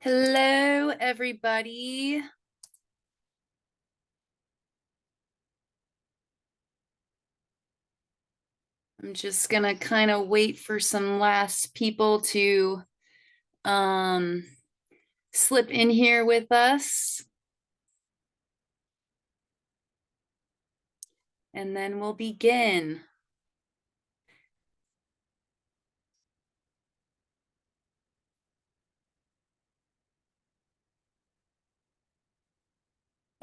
Hello, everybody. I'm just gonna kind of wait for some last people to slip in here with us. And then we'll begin.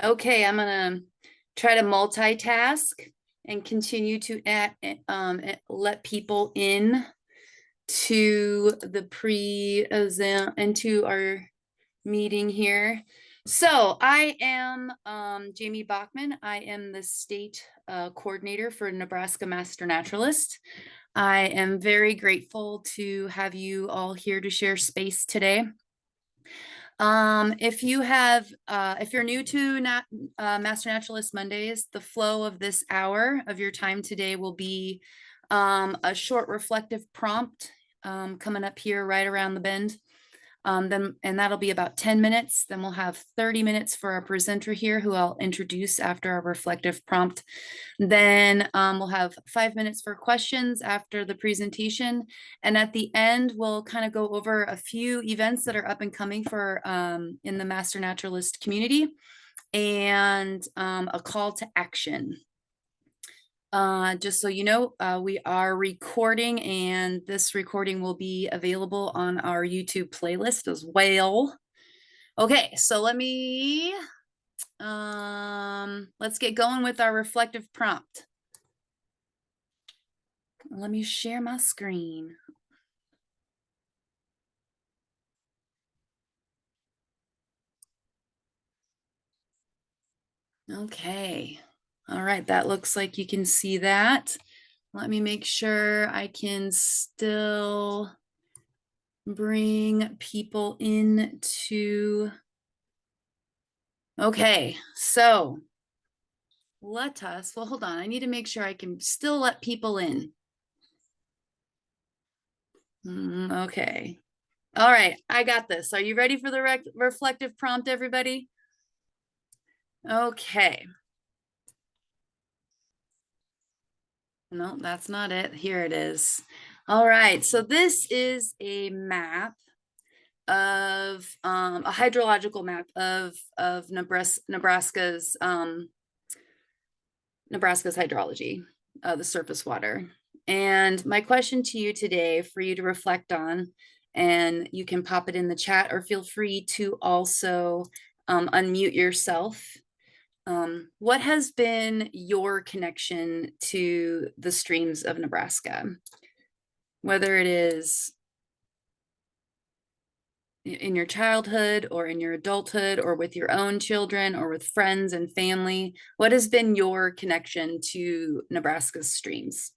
Okay, I'm gonna try to multitask and continue to let people in to the into our meeting here. So I am Jamie Bachman. I am the state coordinator for Nebraska Master Naturalist. I am very grateful to have you all here to share space today. If you're new to Master Naturalist Mondays, the flow of this hour of your time today will be a short reflective prompt coming up here right around the bend. And that'll be about 10 minutes. Then we'll have 30 minutes for our presenter here, who I'll introduce after our reflective prompt. Then we'll have 5 minutes for questions after the presentation. And at the end, we'll kind of go over a few events that are up and coming for in the Master Naturalist community and a call to action. Just so you know, we are recording, and this recording will be available on our YouTube playlist as well. Okay, so let's get going with our reflective prompt. Let me share my screen. Okay. All right, that looks like you can see that. Let me make sure I can still bring people into. Okay, so let us, well, hold on. I need to make sure I can still let people in. Okay. All right, I got this. Are you ready for the reflective prompt, everybody? Okay. No, that's not it. Here it is. All right, so this is a map of a hydrological map of Nebraska's hydrology, the surface water. And my question to you today for you to reflect on, and you can pop it in the chat or feel free to also unmute yourself. What has been your connection to the streams of Nebraska? Whether it is in your childhood or in your adulthood or with your own children or with friends and family, what has been your connection to Nebraska's streams?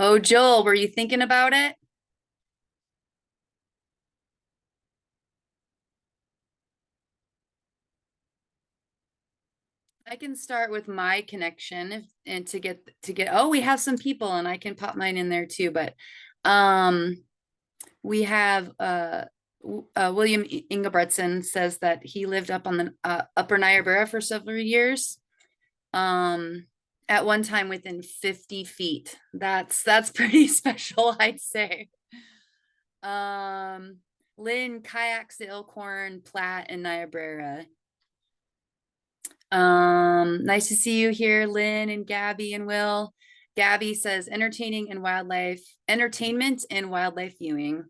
Oh, Joel, were you thinking about it? I can start with my connection and to get, oh, we have some people and I can pop mine in there too, but we have William Ingebretson says that he lived up on the upper Niobrara for several years. At one time within 50 feet. That's pretty special, I'd say. Lynn kayaks the Elkhorn, Platte, and Niobrara. Nice to see you here, Lynn and Gabby and Will. Gabby says entertainment and wildlife viewing.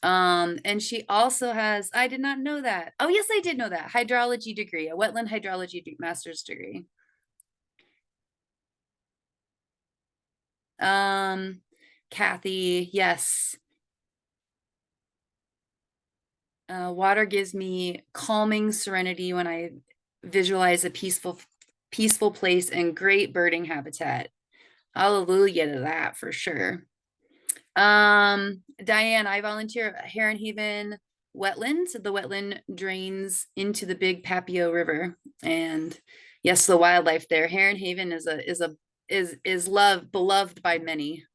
And she also has, I did not know that. Oh, yes, I did know that. Hydrology degree, a wetland hydrology master's degree. Kathy, yes. Water gives me calming serenity when I visualize a peaceful place and great birding habitat. Hallelujah to that for sure. Diane, I volunteer at Heron Haven wetland. The wetland drains into the Big Papio River, and yes, the wildlife there. Heron Haven is beloved by many.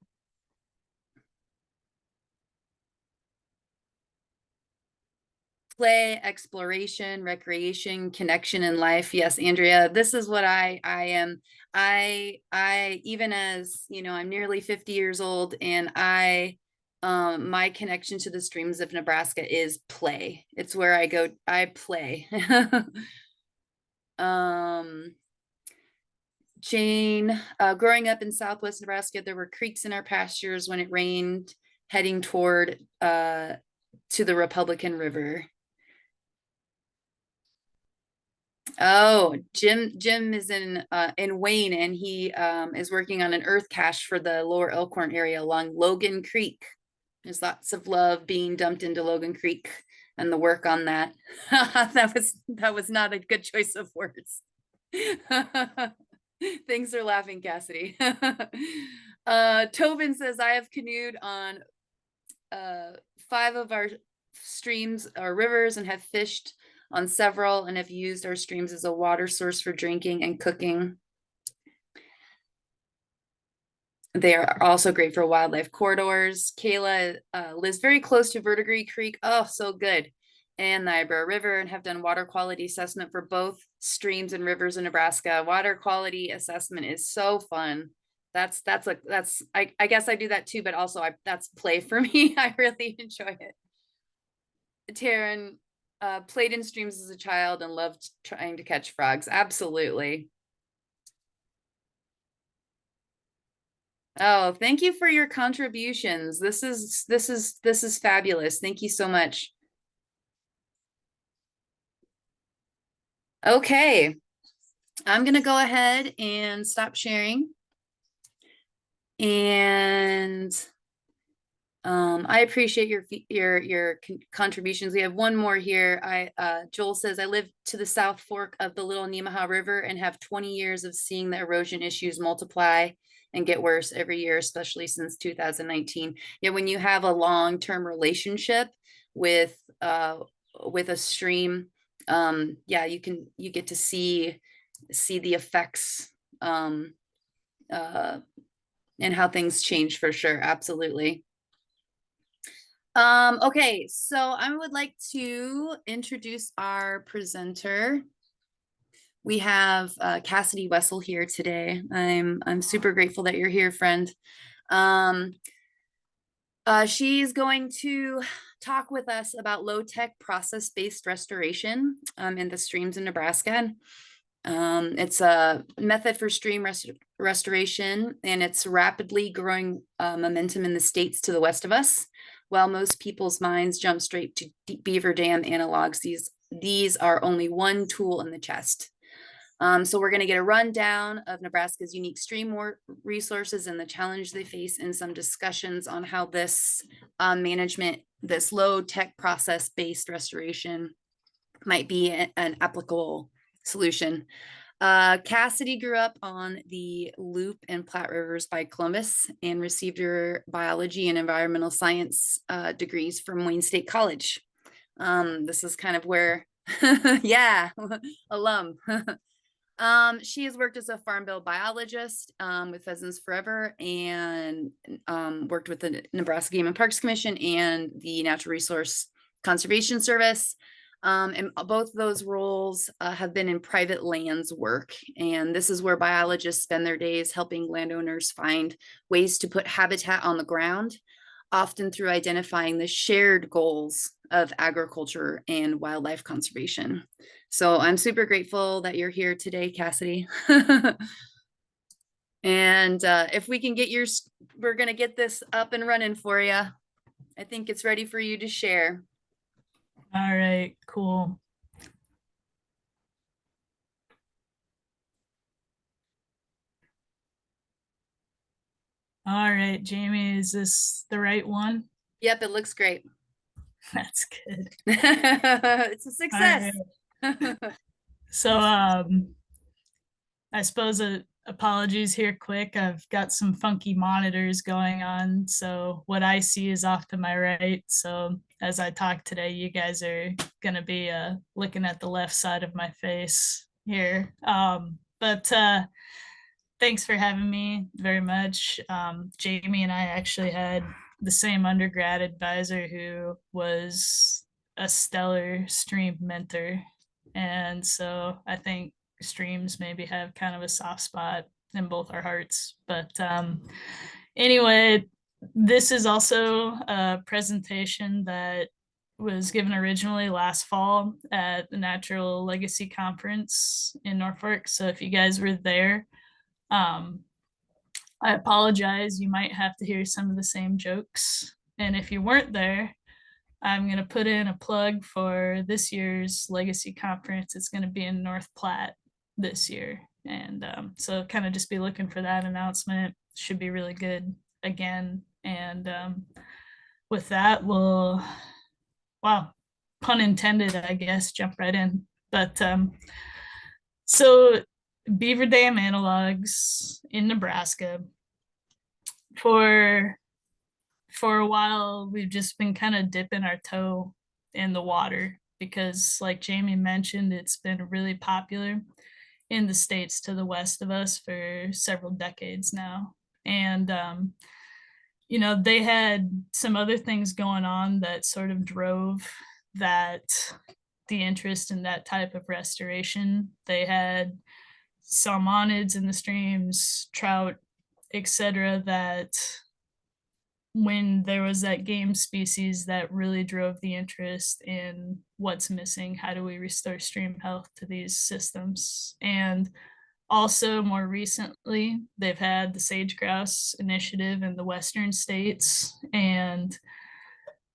Play, exploration, recreation, connection in life. Yes, Andrea, this is what I am. I even as, you know, I'm nearly 50 years old, and my connection to the streams of Nebraska is play. It's where I go, I play. Jane, growing up in Southwest Nebraska, there were creeks in our pastures when it rained, heading toward to the Republican River. Oh, Jim is in Wayne, and he is working on an earth cache for the Lower Elkhorn area along Logan Creek. There's lots of love being dumped into Logan Creek and the work on that. that was not a good choice of words. Thanks for laughing, Cassidy. Tobin says, I have canoed on 5 of our streams or rivers and have fished on several and have used our streams as a water source for drinking and cooking. They are also great for wildlife corridors. Kayla lives very close to Verdigris Creek. Oh, so good. And the Niobrara River, and have done water quality assessment for both streams and rivers in Nebraska. Water quality assessment is so fun. I guess I do that too, but also that's play for me. I really enjoy it. Taryn played in streams as a child and loved trying to catch frogs. Absolutely. Oh, thank you for your contributions. This is fabulous. Thank you so much. Okay, I'm gonna go ahead and stop sharing. And I appreciate your contributions. We have one more here. Joel says, I live to the South Fork of the Little Nemaha River and have 20 years of seeing the erosion issues multiply and get worse every year, especially since 2019. Yeah, when you have a long-term relationship with a stream, yeah, you get to see the effects and how things change for sure. Absolutely. Okay, so I would like to introduce our presenter. We have Cassidy Wessel here today. I'm super grateful that you're here, friend. She's going to talk with us about low-tech process-based restoration in the streams in Nebraska. It's a method for stream restoration, and it's rapidly growing momentum in the states to the west of us. While most people's minds jump straight to beaver dam analogs, these are only one tool in the chest. So we're going to get a rundown of Nebraska's unique stream resources and the challenge they face, and some discussions on how this management, this low-tech process-based restoration might be an applicable solution. Cassidy grew up on the Loup and Platte Rivers by Columbus and received her biology and environmental science degrees from Wayne State College. This is kind of where, yeah, alum. She has worked as a Farm Bill Biologist with Pheasants Forever, and worked with the Nebraska Game and Parks Commission and the Natural Resource Conservation Service. And both those roles have been in private lands work. And this is where biologists spend their days helping landowners find ways to put habitat on the ground, often through identifying the shared goals of agriculture and wildlife conservation. So I'm super grateful that you're here today, Cassidy. And if we can get we're going to get this up and running for you. I think it's ready for you to share. All right, cool. All right, Jamie, is this the right one? Yep, it looks great. That's good. It's a success. Right. So I suppose apologies here quick. I've got some funky monitors going on, so what I see is off to my right. So as I talk today, you guys are gonna be looking at the left side of my face here. But thanks for having me very much. Jamie and I actually had the same undergrad advisor who was a stellar stream mentor. And so I think streams maybe have kind of a soft spot in both our hearts. But anyway, this is also a presentation that was given originally last fall at the Natural Legacy Conference in Norfolk. So if you guys were there, I apologize. You might have to hear some of the same jokes. And if you weren't there, I'm going to put in a plug for this year's Legacy Conference. It's going to be in North Platte this year. And so kind of just be looking for that announcement. Should be really good again. And with that, we'll, wow, pun intended, I guess, jump right in. But so beaver dam analogs in Nebraska. For a while, we've just been kind of dipping our toe in the water because, like Jamie mentioned, it's been really popular in the states to the west of us for several decades now. And you know, they had some other things going on that sort of drove that the interest in that type of restoration. They had salmonids in the streams, trout, etc., that when there was that game species that really drove the interest in what's missing, how do we restore stream health to these systems. And also more recently, they've had the sage grouse initiative in the western states, and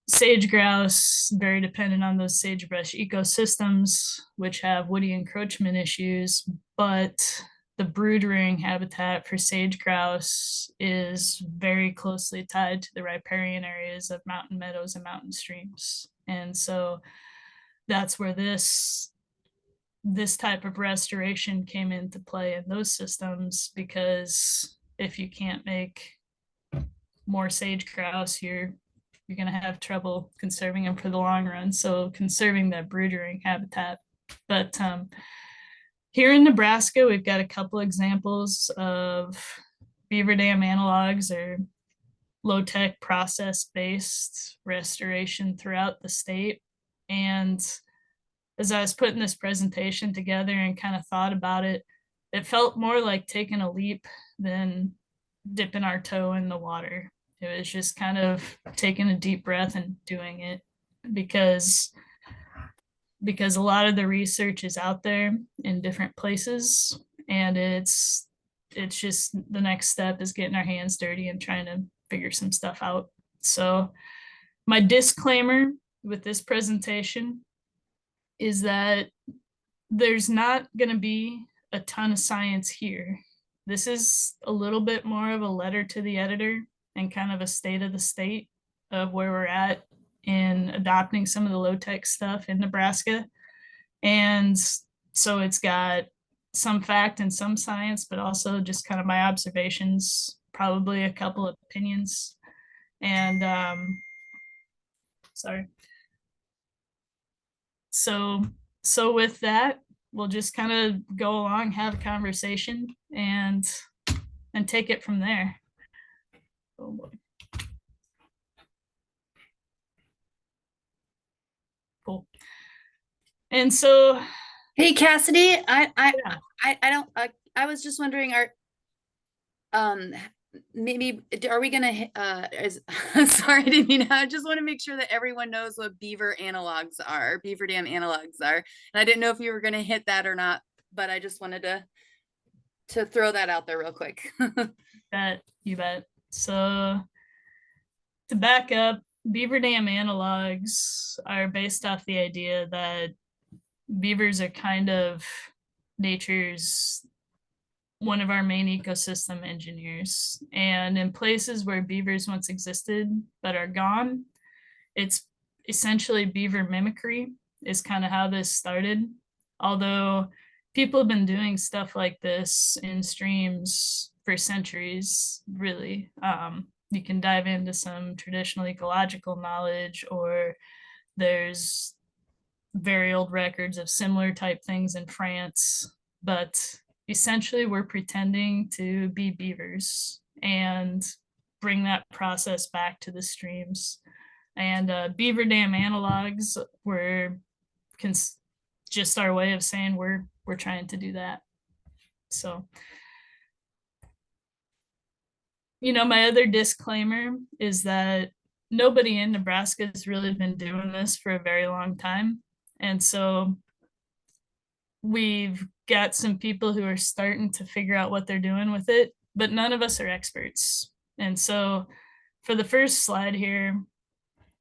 sage grouse very dependent on those sagebrush ecosystems, which have woody encroachment issues, but the brood rearing habitat for sage grouse is very closely tied to the riparian areas of mountain meadows and mountain streams. And so that's where this type of restoration came into play in those systems, because if you can't make more sage grouse, you're going to have trouble conserving them for the long run. So conserving that brood rearing habitat. But here in Nebraska, we've got a couple examples of beaver dam analogs or low-tech process-based restoration throughout the state. And as I was putting this presentation together and kind of thought about it, it felt more like taking a leap than dipping our toe in the water. It was just kind of taking a deep breath and doing it, because a lot of the research is out there in different places, and it's just the next step is getting our hands dirty and trying to figure some stuff out. So my disclaimer with this presentation is that there's not going to be a ton of science here. This is a little bit more of a letter to the editor and kind of a state of the state of where we're at in adopting some of the low-tech stuff in Nebraska. And so it's got some fact and some science, but also just kind of my observations, probably a couple of opinions. And sorry. So with that, we'll just kind of go along, have a conversation, and take it from there. Oh boy. Cool. And so, Hey Cassidy, yeah. I was just wondering, maybe are we gonna sorry, I didn't mean, I just want to make sure that everyone knows what beaver analogs are, beaver dam analogs are, and I didn't know if you were gonna hit that or not, but I just wanted to throw that out there real quick. You bet. So to back up, beaver dam analogs are based off the idea that beavers are kind of nature's one of our main ecosystem engineers. And in places where beavers once existed but are gone, it's essentially beaver mimicry is kind of how this started. Although people have been doing stuff like this in streams for centuries, really. You can dive into some traditional ecological knowledge, or there's very old records of similar type things in France. But essentially, we're pretending to be beavers and bring that process back to the streams. And beaver dam analogs were just our way of saying we're trying to do that. So, my other disclaimer is that nobody in Nebraska has really been doing this for a very long time. And so we've got some people who are starting to figure out what they're doing with it, but none of us are experts. And so for the first slide here,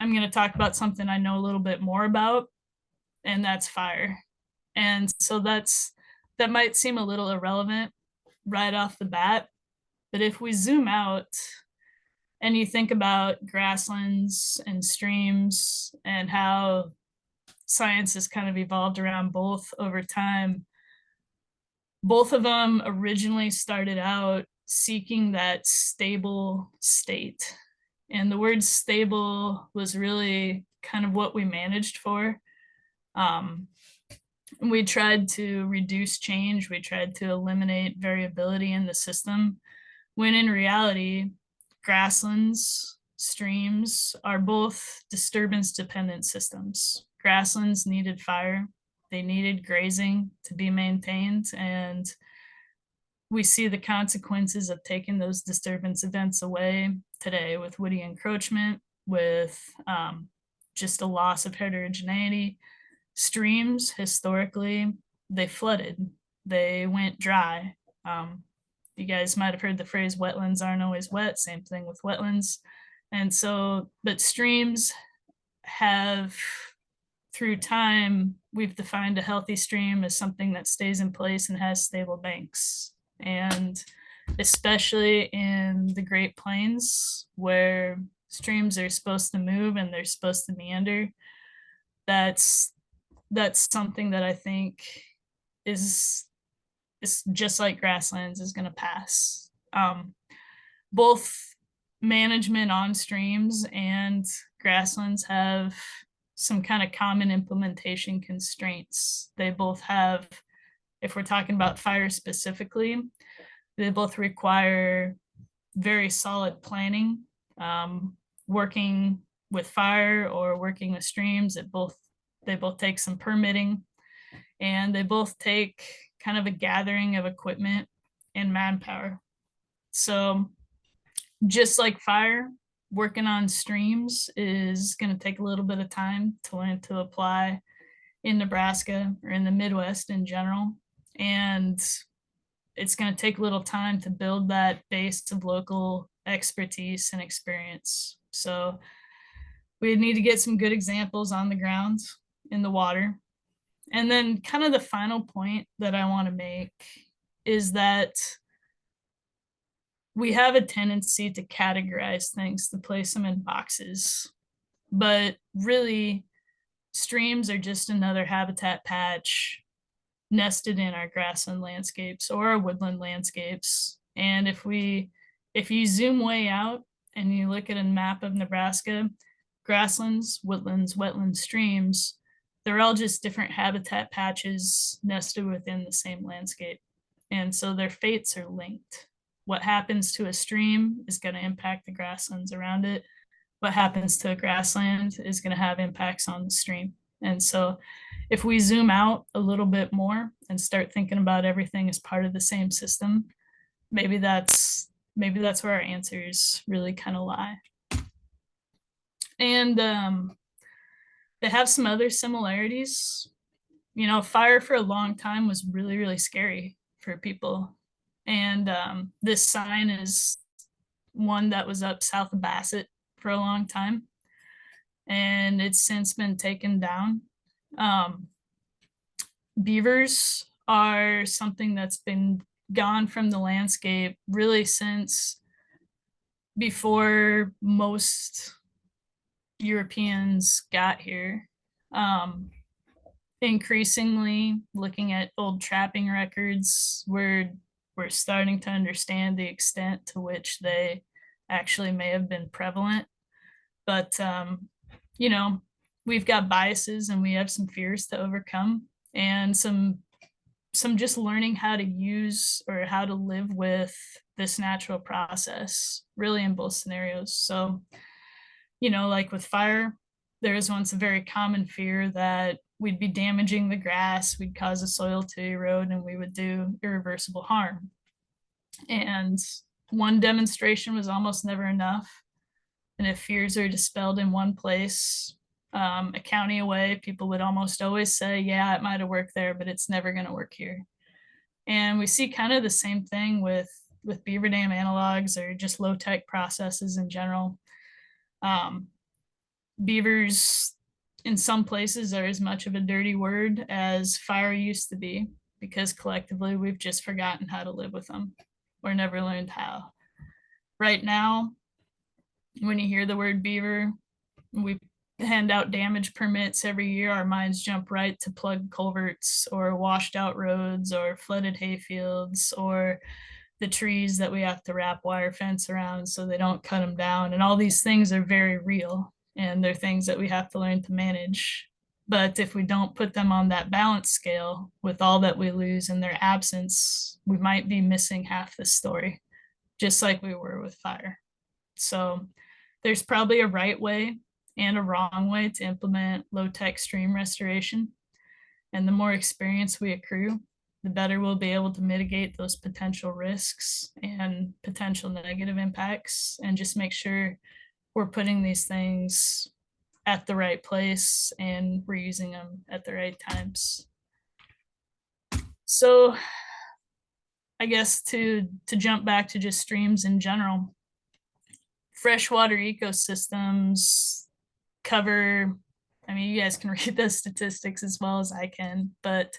I'm going to talk about something I know a little bit more about, and that's fire. And so that might seem a little irrelevant right off the bat, but if we zoom out and you think about grasslands and streams and how science has kind of evolved around both over time, both of them originally started out seeking that stable state. And the word stable was really kind of what we managed for. We tried to reduce change. We tried to eliminate variability in the system, when in reality, grasslands, streams are both disturbance dependent systems. Grasslands needed fire. They needed grazing to be maintained, and we see the consequences of taking those disturbance events away today with woody encroachment, with just a loss of heterogeneity. Streams, historically, they flooded, they went dry. You guys might have heard the phrase wetlands aren't always wet, same thing with wetlands. And so, but streams have, through time, we've defined a healthy stream as something that stays in place and has stable banks. And especially in the Great Plains, where streams are supposed to move and they're supposed to meander, that's something that I think is just like grasslands is going to pass. Both management on streams and grasslands have some kind of common implementation constraints. They both have, if we're talking about fire specifically, they both require very solid planning. Working with fire or working with streams, they both take some permitting, and they both take kind of a gathering of equipment and manpower. So just like fire, working on streams is going to take a little bit of time to learn to apply in Nebraska or in the Midwest in general. And it's going to take a little time to build that base of local expertise and experience. So we need to get some good examples on the ground, in the water. And then kind of the final point that I want to make is that we have a tendency to categorize things, to place them in boxes. But really, streams are just another habitat patch nested in our grassland landscapes or our woodland landscapes. And if you zoom way out and you look at a map of Nebraska, grasslands, woodlands, wetlands, streams, they're all just different habitat patches nested within the same landscape. And so their fates are linked. What happens to a stream is going to impact the grasslands around it. What happens to a grassland is going to have impacts on the stream. And so if we zoom out a little bit more and start thinking about everything as part of the same system, maybe that's where our answers really kind of lie. And they have some other similarities. Fire for a long time was really, really scary for people. And this sign is one that was up south of Bassett for a long time, and it's since been taken down. Beavers are something that's been gone from the landscape really since before most Europeans got here. Increasingly, looking at old trapping records, we're starting to understand the extent to which they actually may have been prevalent. But, you know, we've got biases and we have some fears to overcome, and some just learning how to use or how to live with this natural process, really in both scenarios. So, like with fire, there was once a very common fear that we'd be damaging the grass, we'd cause the soil to erode, and we would do irreversible harm. And one demonstration was almost never enough. And if fears are dispelled in one place, a county away, people would almost always say, yeah, it might have worked there, but it's never going to work here. And we see kind of the same thing with beaver dam analogs or just low tech processes in general. Beavers in some places are as much of a dirty word as fire used to be, because collectively we've just forgotten how to live with them or never learned how. Right now, when you hear the word beaver, we hand out damage permits every year. Our minds jump right to plug culverts or washed out roads or flooded hayfields or the trees that we have to wrap wire fence around so they don't cut them down. And all these things are very real, and they're things that we have to learn to manage. But if we don't put them on that balance scale with all that we lose in their absence, we might be missing half the story, just like we were with fire. So there's probably a right way and a wrong way to implement low-tech stream restoration. And the more experience we accrue, the better we'll be able to mitigate those potential risks and potential negative impacts, and just make sure we're putting these things at the right place and we're using them at the right times. So I guess to jump back to just streams in general, freshwater ecosystems cover, I mean, you guys can read the statistics as well as I can, but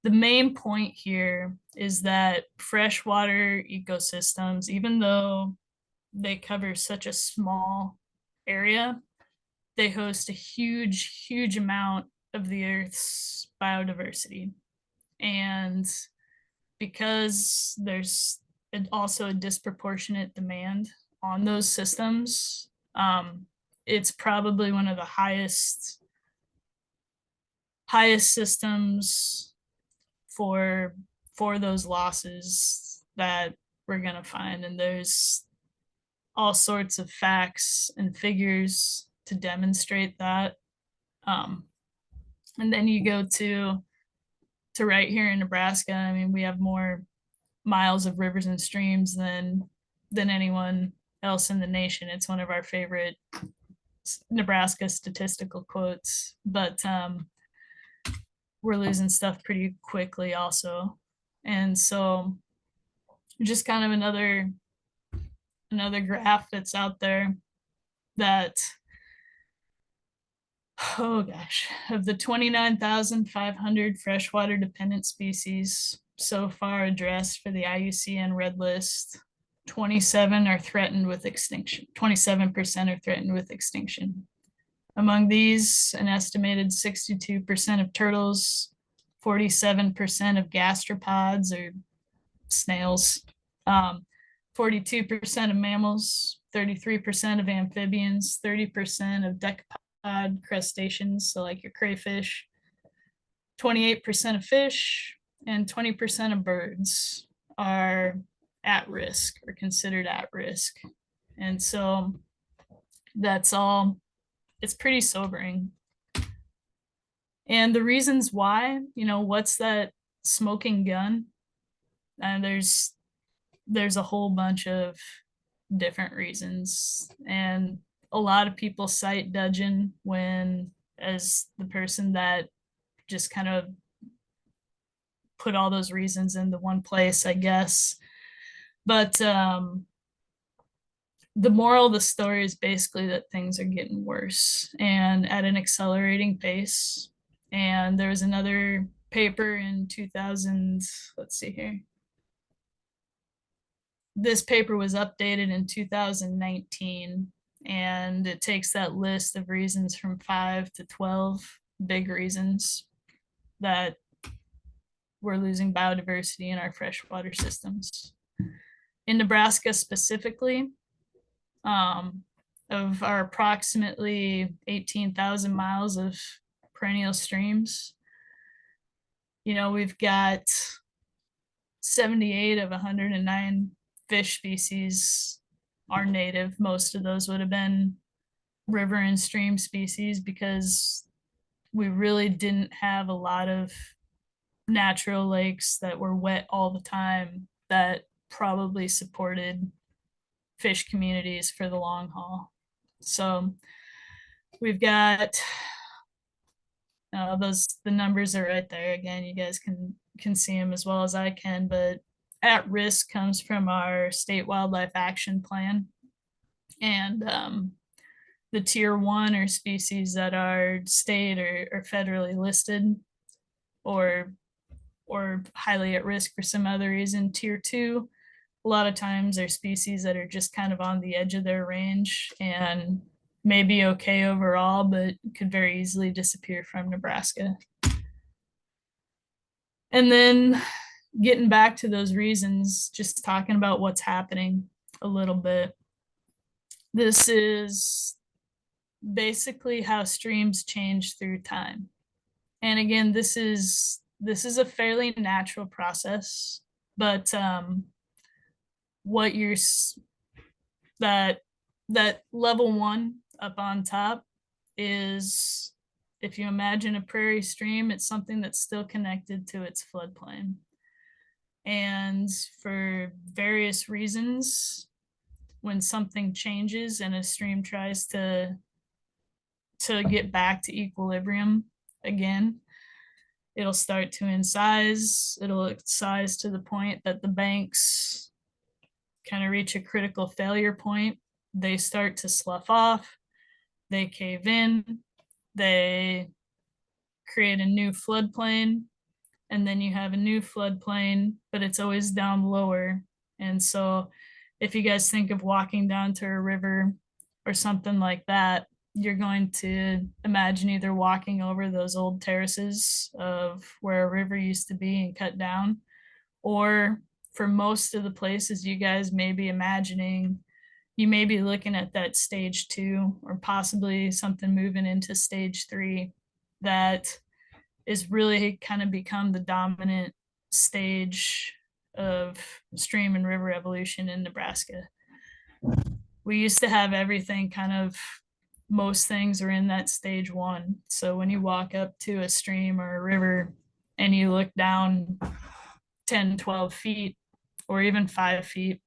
the main point here is that freshwater ecosystems, even though they cover such a small area, they host a huge, huge amount of the Earth's biodiversity. And because there's also a disproportionate demand on those systems, it's probably one of the highest systems for those losses that we're going to find. And there's all sorts of facts and figures to demonstrate that. And then you go to right here in Nebraska. I mean, we have more miles of rivers and streams than anyone else in the nation. It's one of our favorite Nebraska statistical quotes, but we're losing stuff pretty quickly also. And so just kind of another graph that's out there that, oh gosh, of the 29,500 freshwater dependent species so far addressed for the IUCN Red List, 27 are threatened with extinction. 27% are threatened with extinction. Among these, an estimated 62% of turtles, 47% of gastropods or snails, 42% of mammals, 33% of amphibians, 30% of decapod crustaceans, so like your crayfish, 28% of fish, and 20% of birds are at risk or considered at risk. And so that's all, it's pretty sobering. And the reasons why, what's that smoking gun? And there's a whole bunch of different reasons. And a lot of people cite dudgeon as the person that just kind of put all those reasons into one place, I guess. But the moral of the story is basically that things are getting worse and at an accelerating pace. And there was another paper in 2000, let's see here. This paper was updated in 2019, and it takes that list of reasons from 5 to 12 big reasons that we're losing biodiversity in our freshwater systems. In Nebraska specifically, of our approximately 18,000 miles of perennial streams. You know, we've got 78 of 109 fish species are native. Most of those would have been river and stream species because we really didn't have a lot of natural lakes that were wet all the time that probably supported fish communities for the long haul. So we've got the numbers are right there. Again, you guys can see them as well as I can, but at risk comes from our state wildlife action plan. And the tier 1 are species that are state or federally listed or highly at risk for some other reason. Tier 2, a lot of times are species that are just kind of on the edge of their range and may be okay overall, but could very easily disappear from Nebraska. And then getting back to those reasons, just talking about what's happening a little bit. This is basically how streams change through time. And again, this is a fairly natural process, but what you're that level 1 up on top is, if you imagine a prairie stream, it's something that's still connected to its floodplain. And for various reasons, when something changes and a stream tries to get back to equilibrium again, it'll start to incise. It'll excise to the point that the banks kind of reach a critical failure point. They start to slough off. They cave in. They create a new floodplain. And then you have a new floodplain, but it's always down lower. And so if you guys think of walking down to a river or something like that, you're going to imagine either walking over those old terraces of where a river used to be and cut down, or for most of the places you guys may be imagining, you may be looking at that stage 2 or possibly something moving into stage 3 that is really kind of become the dominant stage of stream and river evolution in Nebraska. We used to have everything kind of, most things are in that stage 1. So when you walk up to a stream or a river and you look down 10, 12 feet, or even 5 feet,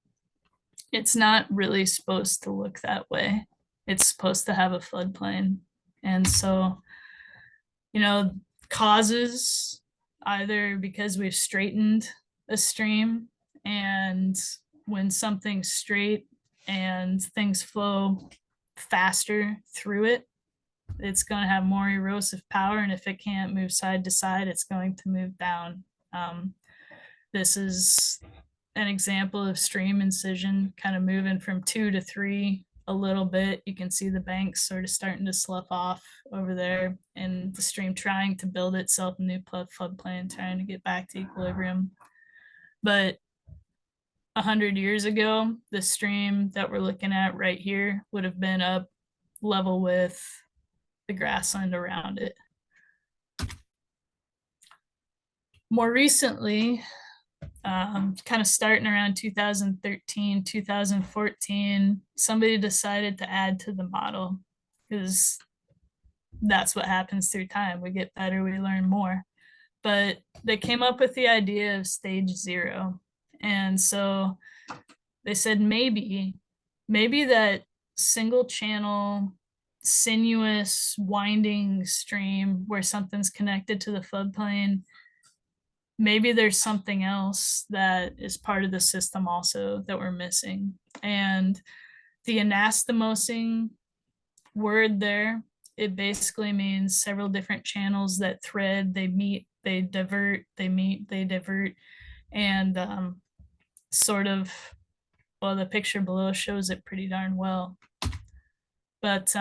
it's not really supposed to look that way. It's supposed to have a floodplain. And so, you know, causes either because we've straightened a stream, and when something's straight and things flow faster through it, it's going to have more erosive power, and if it can't move side to side, it's going to move down. This is an example of stream incision kind of moving from 2 to 3 a little bit. You can see the banks sort of starting to slough off over there, and the stream trying to build itself a new floodplain, trying to get back to equilibrium. But 100 years ago, the stream that we're looking at right here would have been up level with the grassland around it. More recently, kind of starting around 2013, 2014, somebody decided to add to the model, because that's what happens through time. We get better, we learn more. But they came up with the idea of stage 0. And so they said maybe that single channel, sinuous, winding stream where something's connected to the floodplain, maybe there's something else that is part of the system also that we're missing. And the anastomosing word there, it basically means several different channels that thread, they meet, they divert, they meet, they divert. And sort of, well, the picture below shows it pretty darn well. But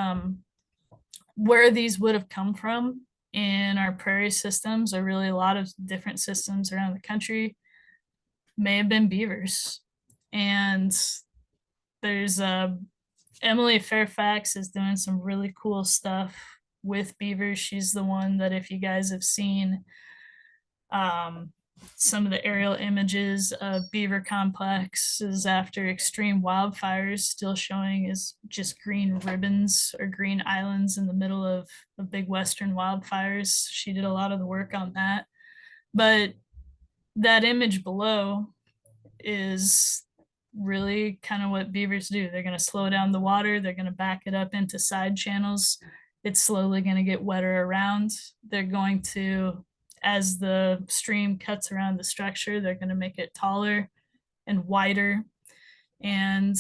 where these would have come from in our prairie systems, or really a lot of different systems around the country, may have been beavers. And there's Emily Fairfax is doing some really cool stuff with beavers. She's the one that, if you guys have seen some of the aerial images of beaver complexes after extreme wildfires, still showing is just green ribbons or green islands in the middle of big western wildfires. She did a lot of the work on that. But that image below is really kind of what beavers do. They're going to slow down the water, they're going to back it up into side channels. It's slowly going to get wetter around. They're going to, as the stream cuts around the structure, they're going to make it taller and wider. And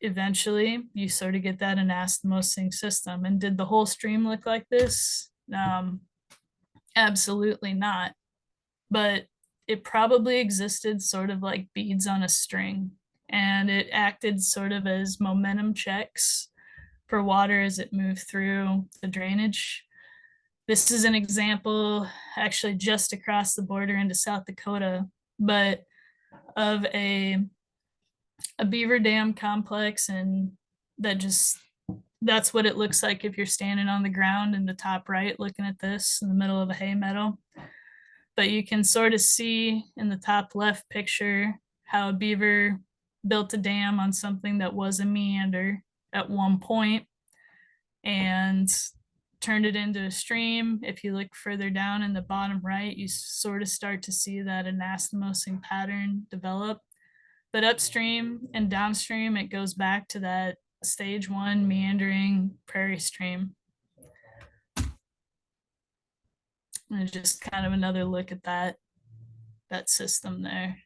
eventually you sort of get that anastomosing system. And did the whole stream look like this? Absolutely not. But it probably existed sort of like beads on a string, and it acted sort of as momentum checks for water as it moved through the drainage. This is an example actually just across the border into South Dakota, but of a beaver dam complex, and that's what it looks like if you're standing on the ground in the top right looking at this in the middle of a hay meadow. But you can sort of see in the top left picture how a beaver built a dam on something that was a meander at one point and turned it into a stream. If you look further down in the bottom right, you sort of start to see that anastomosing pattern develop. But upstream and downstream, it goes back to that stage one meandering prairie stream. And just kind of another look at that system there.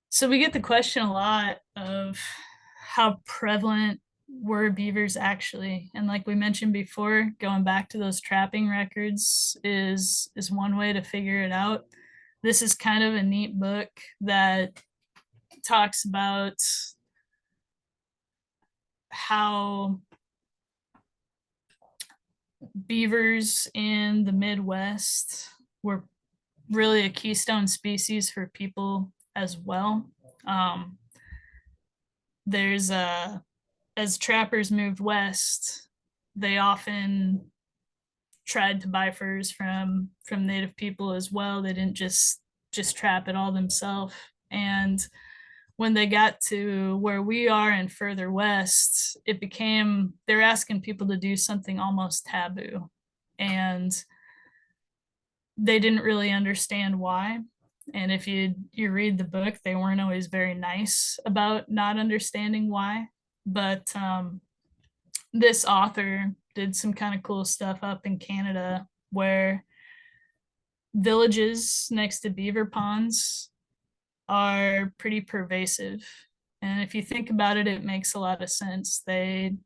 So we get the question a lot of how prevalent were beavers actually. And like we mentioned before, going back to those trapping records is one way to figure it out. This is kind of a neat book that talks about how beavers in the Midwest were really a keystone species for people as well. There's as trappers moved west, they often tried to buy furs from native people as well. They didn't just trap it all themselves. And when they got to where we are and further west, it became, they're asking people to do something almost taboo. And they didn't really understand why. And if you read the book, they weren't always very nice about not understanding why. But this author did some kind of cool stuff up in Canada where villages next to beaver ponds are pretty pervasive. And if you think about it, it makes a lot of sense. They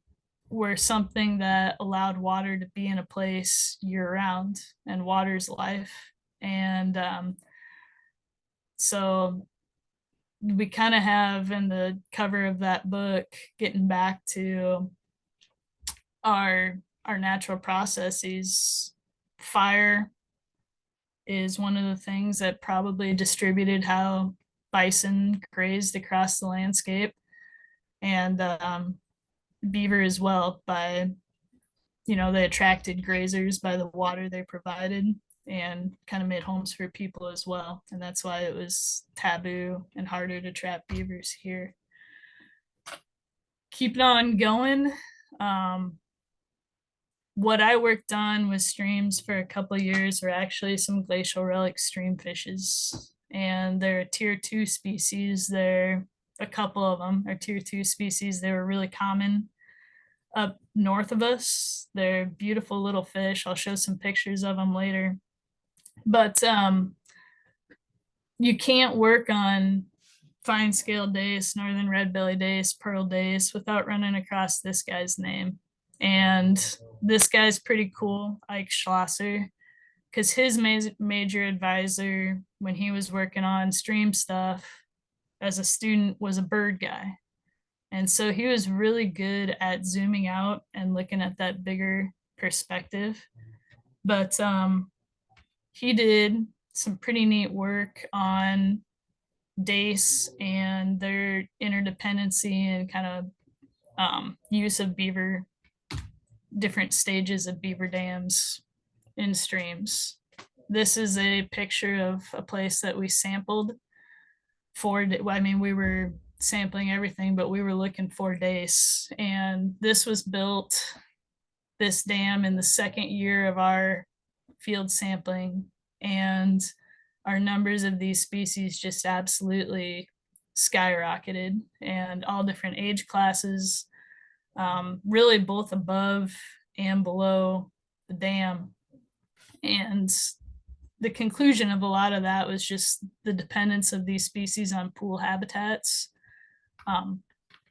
were something that allowed water to be in a place year round, and water's life. And so we kind of have in the cover of that book, getting back to our natural processes, fire is one of the things that probably distributed how bison grazed across the landscape, and beaver as well. By, they attracted grazers by the water they provided and kind of made homes for people as well. And that's why it was taboo and harder to trap beavers here. Keeping on going, what I worked on with streams for a couple of years were actually some glacial relic stream fishes, and they're a tier 2 species. They're a couple of them are tier 2 species. They were really common up north of us. They're beautiful little fish. I'll show some pictures of them later. But you can't work on fine scale dace, northern red belly dace, pearl dace without running across this guy's name. And this guy's pretty cool, Ike Schlosser, because his major advisor when he was working on stream stuff as a student was a bird guy. And so he was really good at zooming out and looking at that bigger perspective. But he did some pretty neat work on dace and their interdependency and kind of use of beaver, different stages of beaver dams in streams. This is a picture of a place that we sampled for, I mean, we were sampling everything, but we were looking for dace. And this was built, this dam, in the second year of our field sampling. And our numbers of these species just absolutely skyrocketed, and all different age classes, really both above and below the dam. And the conclusion of a lot of that was just the dependence of these species on pool habitats.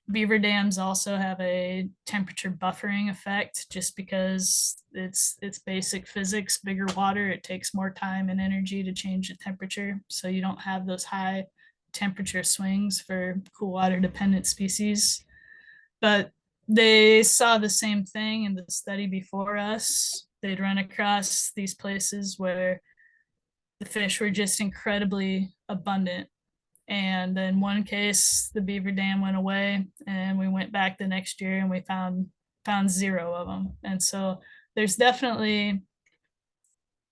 Beaver dams also have a temperature buffering effect, just because it's basic physics. Bigger water, it takes more time and energy to change the temperature, so you don't have those high temperature swings for cool water dependent species. But they saw the same thing in the study before us. They'd run across these places where the fish were just incredibly abundant. And in one case, the beaver dam went away, and we went back the next year and we found 0 of them. And so there's definitely,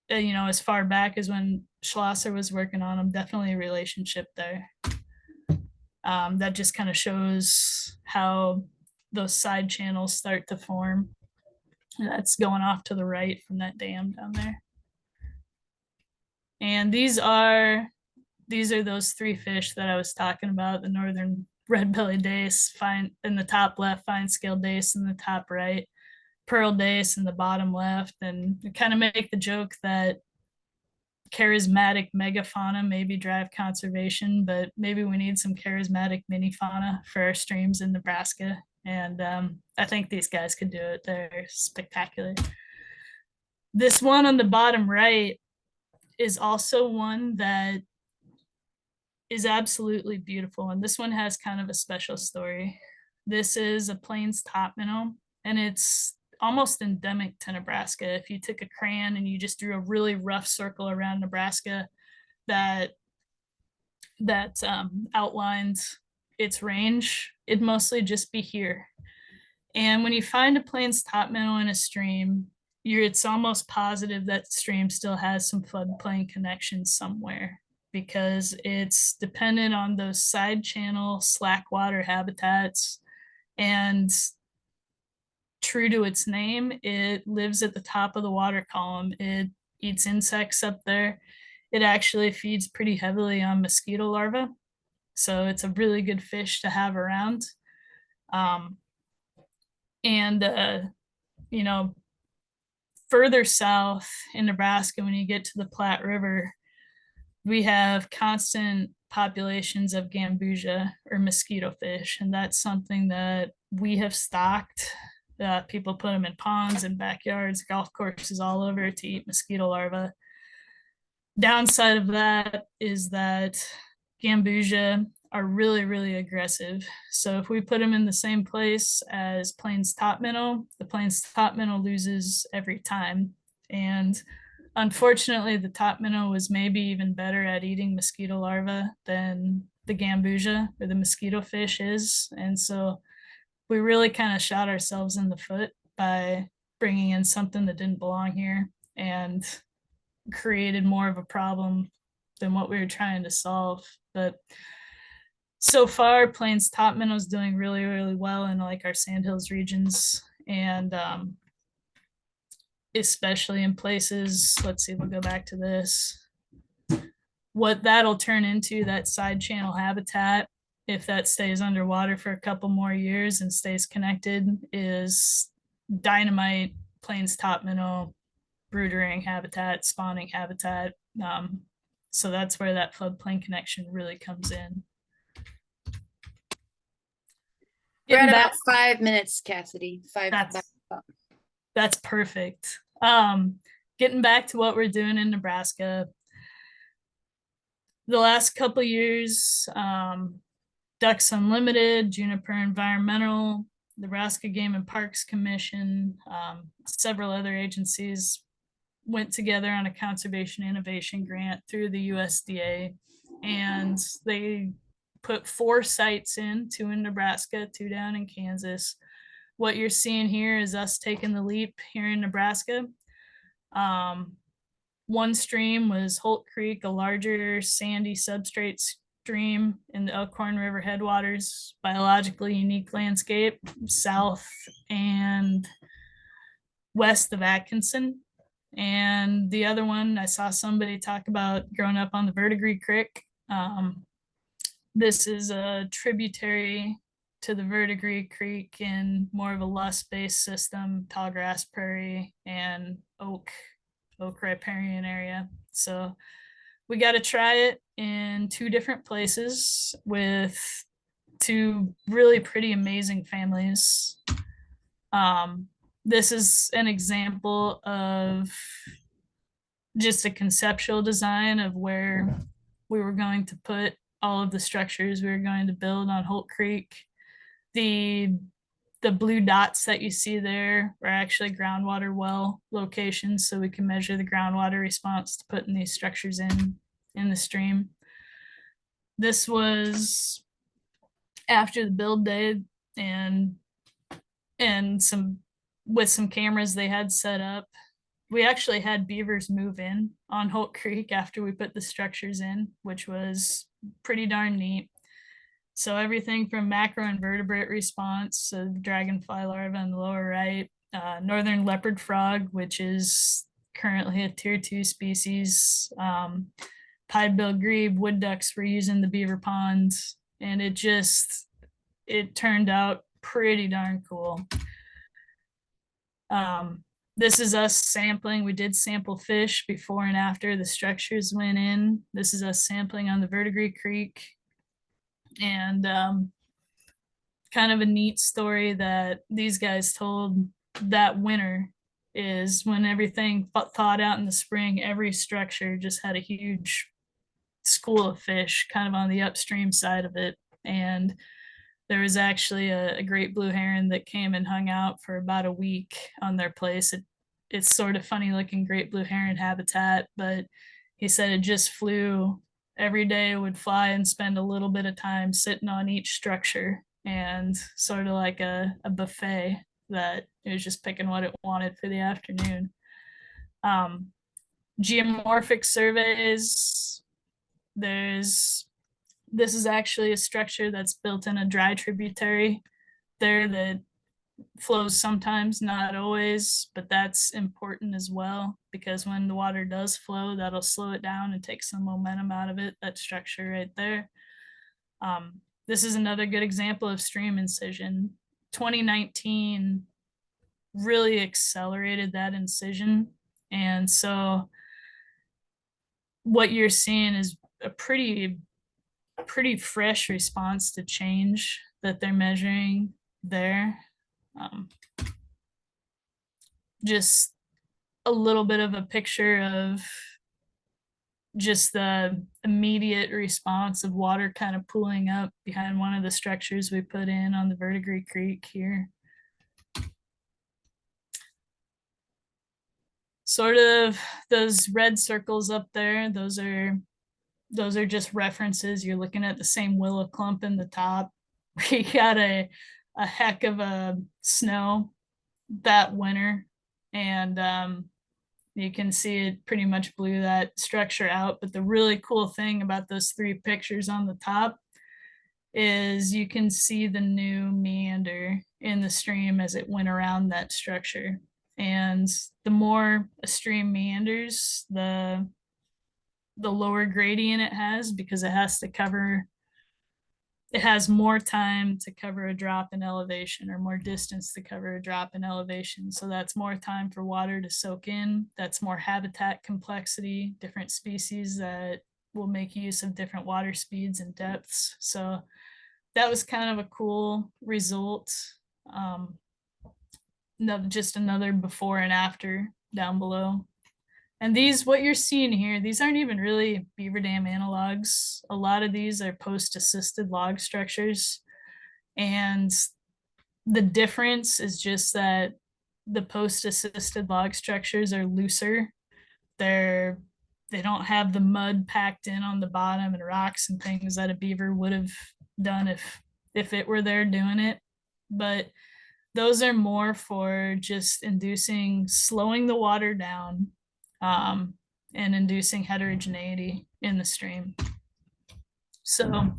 you know, as far back as when Schlosser was working on them, definitely a relationship there. That just kind of shows how those side channels start to form. And that's going off to the right from that dam down there. And these are those 3 fish that I was talking about: the northern red-bellied dace, fine in the top left, fine-scaled dace in the top right, pearl dace in the bottom left. And we kind of make the joke that charismatic megafauna maybe drive conservation, but maybe we need some charismatic mini fauna for our streams in Nebraska. And I think these guys could do it. They're spectacular. This one on the bottom right is also one that is absolutely beautiful. And this one has kind of a special story. This is a Plains top minnow, and it's almost endemic to Nebraska. If you took a crayon and you just drew a really rough circle around Nebraska that outlines its range, it'd mostly just be here. And when you find a Plains top minnow in a stream, it's almost positive that stream still has some floodplain connections somewhere, because it's dependent on those side channel slack water habitats. And true to its name, it lives at the top of the water column. It eats insects up there. It actually feeds pretty heavily on mosquito larvae. So it's a really good fish to have around. You know, further south in Nebraska, when you get to the Platte River, we have constant populations of gambusia, or mosquito fish. And that's something that we have stocked. People put them in ponds and backyards, golf courses all over, to eat mosquito larvae. Downside of that is that gambusia are really, really aggressive. So if we put them in the same place as Plains top minnow, the Plains top minnow loses every time. And unfortunately, the top minnow was maybe even better at eating mosquito larvae than the gambusia, or the mosquito fish, is. And so we really kind of shot ourselves in the foot by bringing in something that didn't belong here, and created more of a problem than what we were trying to solve. But so far, Plains top minnow is doing really, really well in like our Sandhills regions, and especially in places, let's see, we'll go back to this. What that'll turn into, that side channel habitat, if that stays underwater for a couple more years and stays connected, is dynamite Plains top minnow broodering habitat, spawning habitat. So that's where that floodplain connection really comes in. We're at about 5 minutes, Cassidy. That's perfect. Getting back to what we're doing in Nebraska, the last couple of years, Ducks Unlimited, Juniper Environmental, Nebraska Game and Parks Commission, several other agencies went together on a conservation innovation grant through the USDA. and they put 4 sites in, 2 in Nebraska, 2 down in Kansas. What you're seeing here is us taking the leap here in Nebraska. One stream was Holt Creek, a larger sandy substrate stream in the Elkhorn River headwaters, biologically unique landscape, south and west of Atkinson. And the other one, I saw somebody talk about growing up on the Verdigris Creek. This is a tributary to the Verdigris Creek in more of a lush-based system, tall grass prairie and oak riparian area. So we got to try it in 2 different places with 2 really pretty amazing families. This is an example of just a conceptual design of where we were going to put all of the structures we were going to build on Holt Creek. The blue dots that you see there are actually groundwater well locations, so we can measure the groundwater response to putting these structures in the stream. This was after the build day, and some with some cameras they had set up. We actually had beavers move in on Holt Creek after we put the structures in, which was pretty darn neat. So everything from macroinvertebrate response, so dragonfly larva in the lower right, northern leopard frog, which is currently a tier 2 species, pied-billed grebe, wood ducks were using the beaver ponds, and it turned out pretty darn cool. This is us sampling. We did sample fish before and after the structures went in. This is us sampling on the Verdigris Creek. And kind of a neat story that these guys told that winter is when everything thawed out in the spring, every structure just had a huge school of fish kind of on the upstream side of it. And there was actually a great blue heron that came and hung out for about a week on their place. It's sort of funny looking great blue heron habitat, but he said it just flew every day, would fly and spend a little bit of time sitting on each structure, and sort of like a buffet that it was just picking what it wanted for the afternoon. Geomorphic surveys, this is actually a structure that's built in a dry tributary there that flows sometimes, not always, but that's important as well, because when the water does flow, that'll slow it down and take some momentum out of it, that structure right there. This is another good example of stream incision. 2019 really accelerated that incision, and so what you're seeing is a pretty fresh response to change that they're measuring there. Just a little bit of a picture of just the immediate response of water kind of pooling up behind one of the structures we put in on the Verdigris Creek here. Sort of those red circles up there, those are just references. You're looking at the same willow clump in the top. We got a heck of a snow that winter, and you can see it pretty much blew that structure out. But the really cool thing about those 3 pictures on the top is you can see the new meander in the stream as it went around that structure. And the more a stream meanders, the lower gradient it has, because it has more time to cover a drop in elevation, or more distance to cover a drop in elevation. So that's more time for water to soak in. That's more habitat complexity, different species that will make use of different water speeds and depths. So that was kind of a cool result. Just another before and after down below. And these, what you're seeing here, these aren't even really beaver dam analogs. A lot of these are post-assisted log structures. And the difference is just that the post-assisted log structures are looser. They're they don't have the mud packed in on the bottom and rocks and things that a beaver would have done if it were there doing it. But those are more for just slowing the water down, and inducing heterogeneity in the stream. So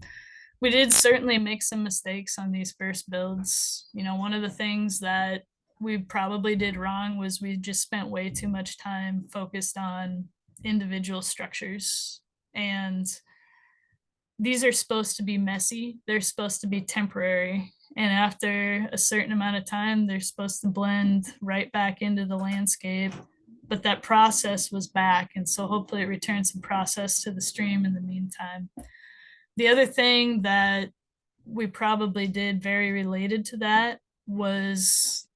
we did certainly make some mistakes on these first builds. One of the things that we probably did wrong was we just spent way too much time focused on individual structures. And these are supposed to be messy. They're supposed to be temporary. And after a certain amount of time, they're supposed to blend right back into the landscape. But that process was back. And so hopefully it returns some process to the stream in the meantime. The other thing that we probably did very related to that was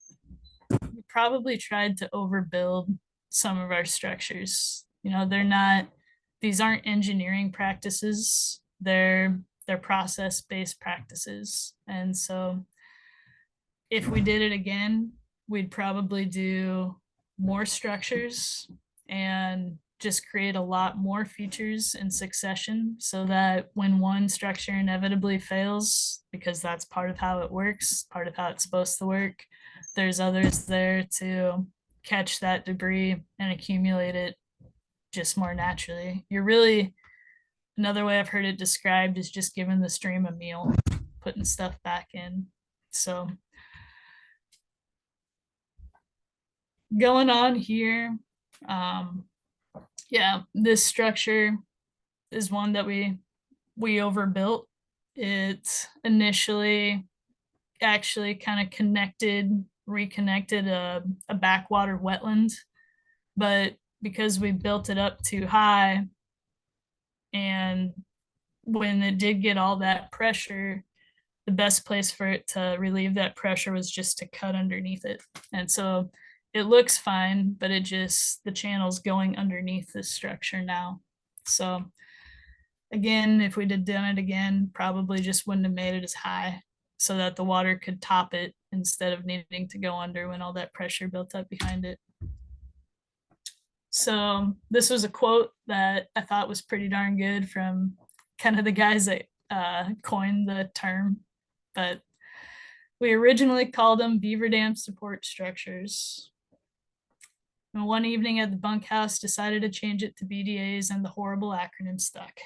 we probably tried to overbuild some of our structures. These aren't engineering practices. They're process-based practices. And so if we did it again, we'd probably do more structures and just create a lot more features in succession so that when one structure inevitably fails, because that's part of how it works, part of how it's supposed to work, there's others there to catch that debris and accumulate it just more naturally. Another way I've heard it described is just giving the stream a meal, putting stuff back in. So going on here, this structure is one that we overbuilt. It initially actually kind of reconnected a backwater wetland, but because we built it up too high, and when it did get all that pressure, the best place for it to relieve that pressure was just to cut underneath it. And so it looks fine, but the channel's going underneath this structure now. So again, if we done it again, probably just wouldn't have made it as high so that the water could top it instead of needing to go under when all that pressure built up behind it. So this was a quote that I thought was pretty darn good from kind of the guys that coined the term, but we originally called them beaver dam support structures. And one evening at the bunkhouse, decided to change it to BDAs, and the horrible acronym stuck.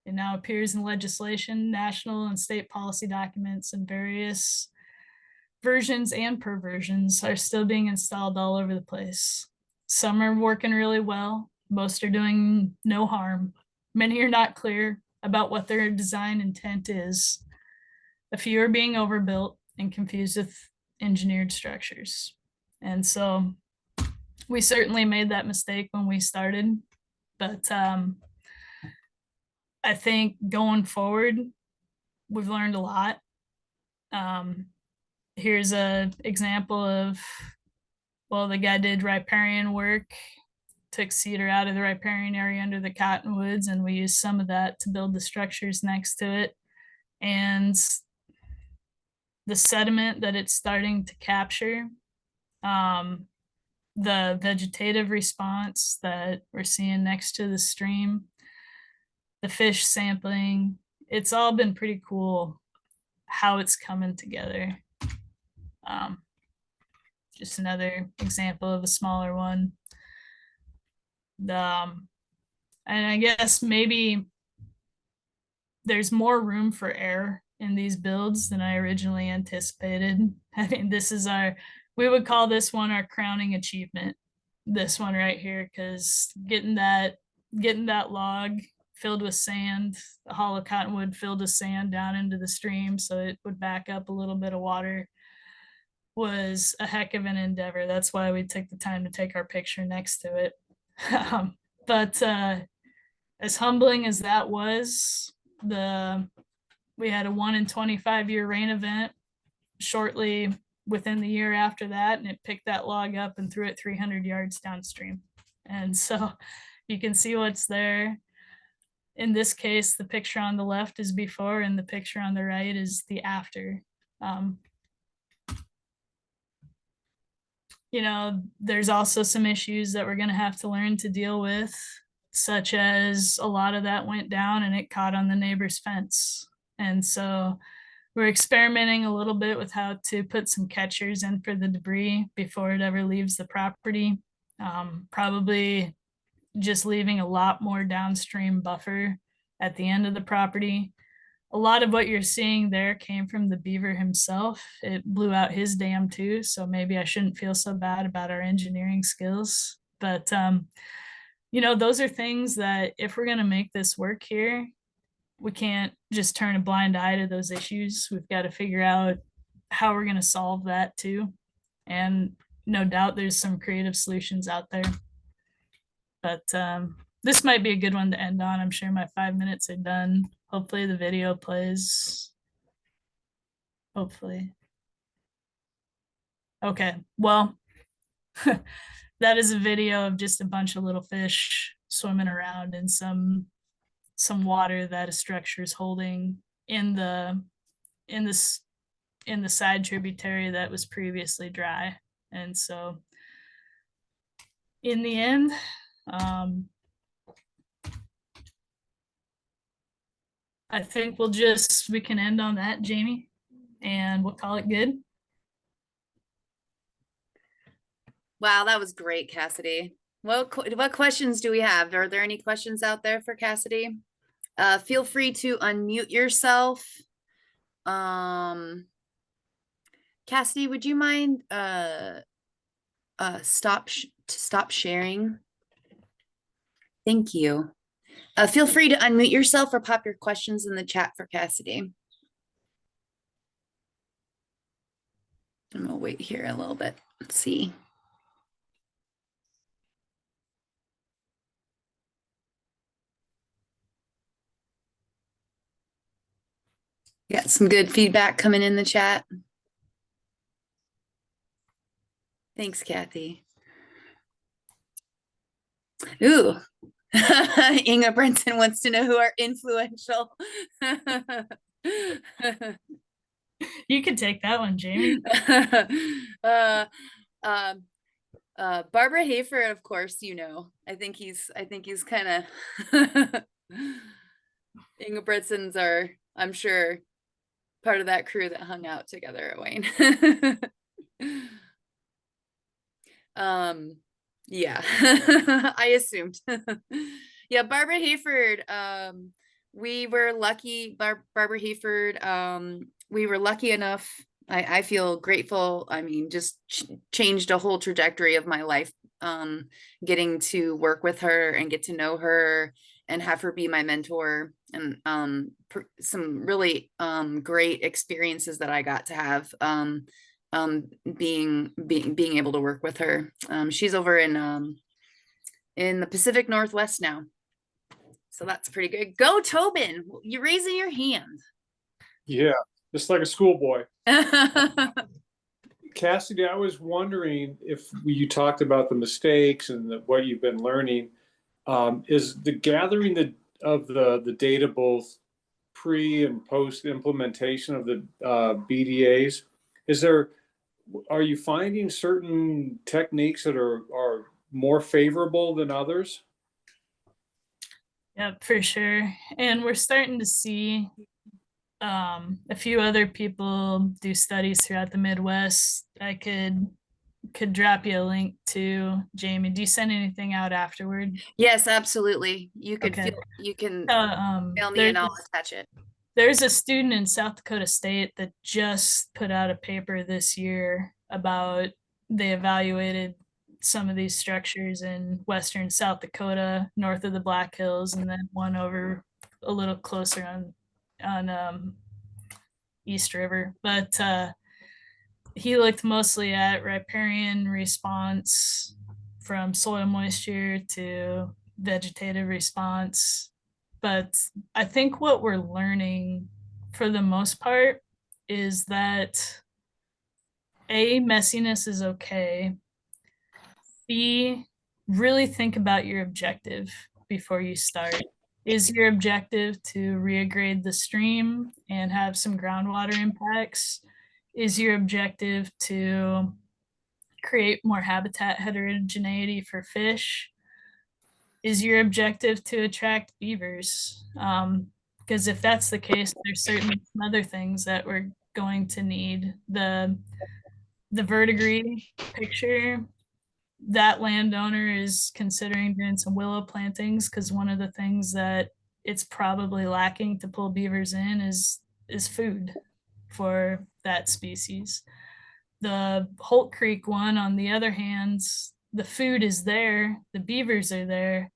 It now appears in legislation, national and state policy documents, and various versions and perversions are still being installed all over the place. Some are working really well. Most are doing no harm. Many are not clear about what their design intent is. A few are being overbuilt and confused with engineered structures. And so we certainly made that mistake when we started, but I think going forward, we've learned a lot. Here's an example of, the guy did riparian work, took cedar out of the riparian area under the cottonwoods, and we used some of that to build the structures next to it. And the sediment that it's starting to capture, the vegetative response that we're seeing next to the stream, the fish sampling, it's all been pretty cool how it's coming together. Just another example of a smaller one. And I guess maybe there's more room for error in these builds than I originally anticipated. I mean, we would call this one our crowning achievement, this one right here, because getting that log filled with sand, the hollow cottonwood filled with sand down into the stream so it would back up a little bit of water, was a heck of an endeavor. That's why we took the time to take our picture next to it. But as humbling as that was, we had a 1 in 25 year rain event shortly within the year after that, and it picked that log up and threw it 300 yards downstream. And so you can see what's there. In this case, the picture on the left is before, and the picture on the right is the after. There's also some issues that we're going to have to learn to deal with. such as a lot of that went down and it caught on the neighbor's fence. And so we're experimenting a little bit with how to put some catchers in for the debris before it ever leaves the property. Probably just leaving a lot more downstream buffer at the end of the property. A lot of what you're seeing there came from the beaver himself. It blew out his dam too, so maybe I shouldn't feel so bad about our engineering skills. But those are things that if we're going to make this work here, we can't just turn a blind eye to those issues. We've got to figure out how we're going to solve that too. And no doubt there's some creative solutions out there. But this might be a good one to end on. I'm sure my 5 minutes are done. Hopefully the video plays. Hopefully. Okay, well, that is a video of just a bunch of little fish swimming around in some water that a structure is holding in the side tributary that was previously dry. And so in the end, I think we can end on that, Jamie, and we'll call it good. Wow, that was great, Cassidy. What questions do we have? Are there any questions out there for Cassidy? Feel free to unmute yourself. Cassidy, would you mind stop sharing? Thank you. Feel free to unmute yourself or pop your questions in the chat for Cassidy. And we'll wait here a little bit. Let's see. Got some good feedback coming in the chat. Thanks, Kathy. Ooh. Inga Brenton wants to know who are influential. You can take that one, Jamie. Barbara Hayford, of course, I think he's kind of Inga Bretsons are, I'm sure, part of that crew that hung out together at Wayne. Yeah, I assumed. Yeah, Barbara Hayford, we were lucky. Barbara Hayford, we were lucky enough. I feel grateful. I mean, just changed a whole trajectory of my life, getting to work with her and get to know her and have her be my mentor, and some really great experiences that I got to have being able to work with her. She's over in the Pacific Northwest now, so that's pretty good. Go Tobin, you're raising your hand. Yeah, just like a schoolboy. Cassidy, I was wondering if you talked about the mistakes and what you've been learning. Is the gathering of the data both pre and post implementation of the BDAs? Are you finding certain techniques that are more favorable than others? Yeah, for sure. And we're starting to see a few other people do studies throughout the Midwest. I could drop you a link to. Jamie, do you send anything out afterward? Yes, absolutely. You could Okay. you can mail me and I'll attach it. There's a student in South Dakota State that just put out a paper this year about, they evaluated some of these structures in western South Dakota, north of the Black Hills, and then one over a little closer on East River. But he looked mostly at riparian response from soil moisture to vegetative response. But I think what we're learning for the most part is that A, messiness is okay. B, really think about your objective before you start. Is your objective to regrade the stream and have some groundwater impacts? Is your objective to create more habitat heterogeneity for fish? is your objective to attract beavers? Because if that's the case, there's certainly some other things that we're going to need. The verdigris picture, that landowner is considering doing some willow plantings, because one of the things that it's probably lacking to pull beavers in is food for that species. The Holt Creek one, on the other hand, the food is there, the beavers are there,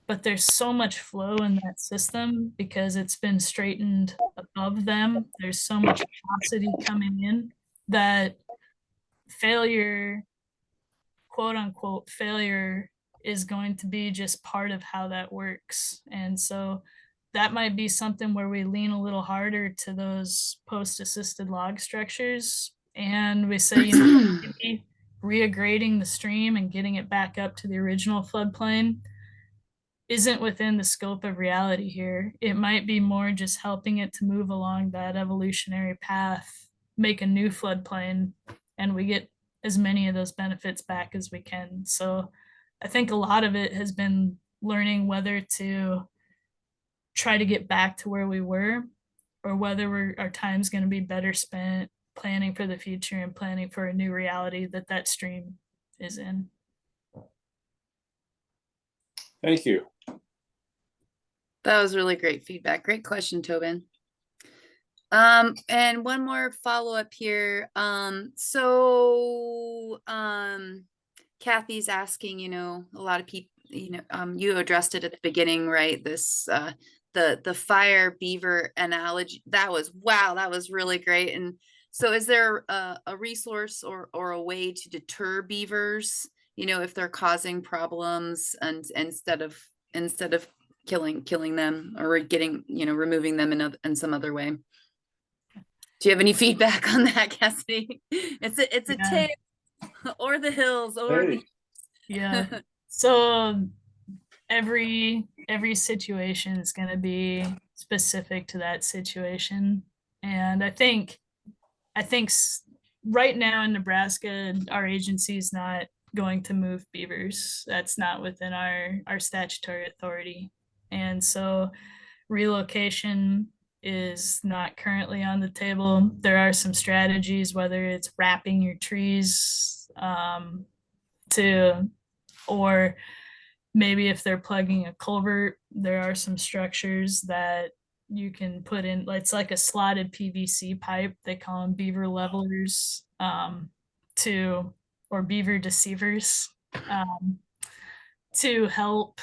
but there's so much flow in that system because it's been straightened above them. There's so much velocity coming in that failure, quote unquote, failure is going to be just part of how that works. And so that might be something where we lean a little harder to those post-assisted log structures. And we say, you know, maybe reaggrading the stream and getting it back up to the original floodplain isn't within the scope of reality here. It might be more just helping it to move along that evolutionary path, make a new floodplain, and we get as many of those benefits back as we can. So I think a lot of it has been learning whether to try to get back to where we were, or whether our time's going to be better spent planning for the future and planning for a new reality that stream is in. Thank you. That was really great feedback. Great question, Tobin. And one more follow-up here. Kathy's asking, you know, a lot of people, you know, you addressed it at the beginning, right? This, the fire beaver analogy, that was, wow, that was really great. And so is there a resource or a way to deter beavers, you know, if they're causing problems, and instead of killing them, or getting, you know, removing them in some other way? Do you have any feedback on that, Cassidy? It's a tip, or the hills, or Hey. Yeah. So every situation is going to be specific to that situation. And I think right now in Nebraska, our agency is not going to move beavers. That's not within our statutory authority. And so relocation is not currently on the table. There are some strategies, whether it's wrapping your trees or maybe if they're plugging a culvert, there are some structures that you can put in. It's like a slotted PVC pipe. They call them beaver levelers, or beaver deceivers, to help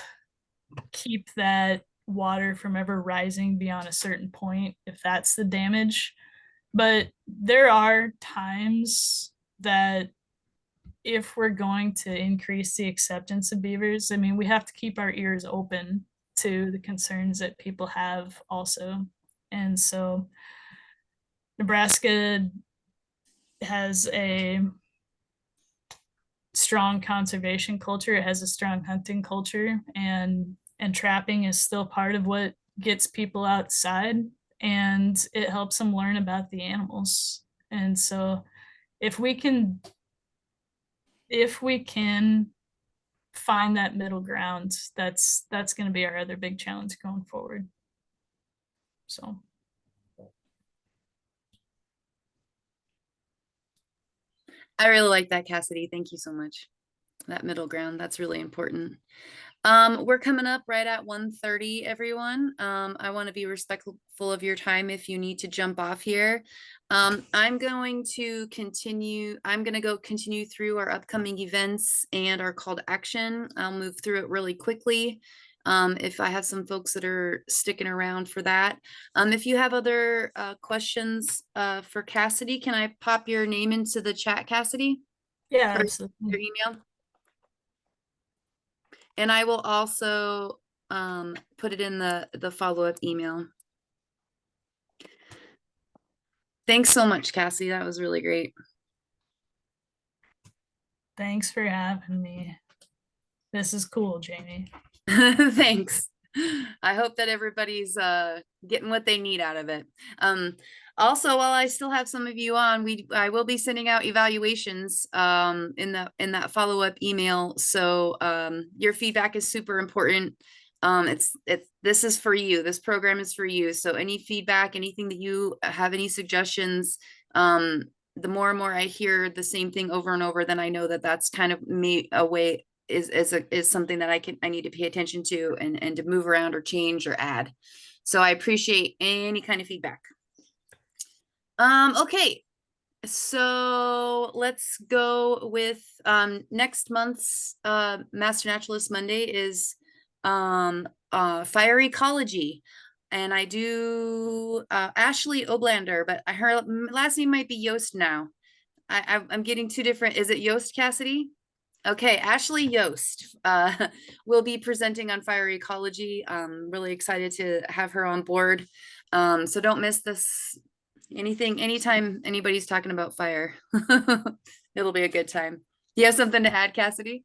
keep that water from ever rising beyond a certain point, if that's the damage. But there are times that if we're going to increase the acceptance of beavers, I mean, we have to keep our ears open to the concerns that people have also. And so Nebraska has a strong conservation culture. It has a strong hunting culture, and trapping is still part of what gets people outside, and it helps them learn about the animals. And so if we can find that middle ground, that's going to be our other big challenge going forward. So I really like that, Cassidy. Thank you so much. That middle ground, that's really important. We're coming up right at 1:30, everyone. I want to be respectful of your time if you need to jump off here. I'm going to go continue through our upcoming events and our call to action. I'll move through it really quickly. If I have some folks that are sticking around for that. If you have other questions for Cassidy, can I pop your name into the chat, Cassidy? yeah, Or absolutely. your email? And I will also put it in the follow-up email. Thanks so much, Cassie. That was really great. Thanks for having me. This is cool, Jamie. Thanks. I hope that everybody's getting what they need out of it. Also, while I still have some of you on, I will be sending out evaluations in that follow-up email. So your feedback is super important. This is for you. This program is for you. So any feedback, anything that you have, any suggestions, the more and more I hear the same thing over and over, then I know that that's kind of me a way is something that I need to pay attention to and to move around or change or add. So I appreciate any kind of feedback. Okay, so let's go with next month's Master Naturalist Monday is fire ecology. And I do Ashley Oblander, but her last name might be Yost now. I'm getting two different. Is it Yost, Cassidy? Okay, Ashley Yost will be presenting on fire ecology. Really excited to have her on board. So don't miss this. Anytime anybody's talking about fire, it'll be a good time. Do you have something to add, Cassidy?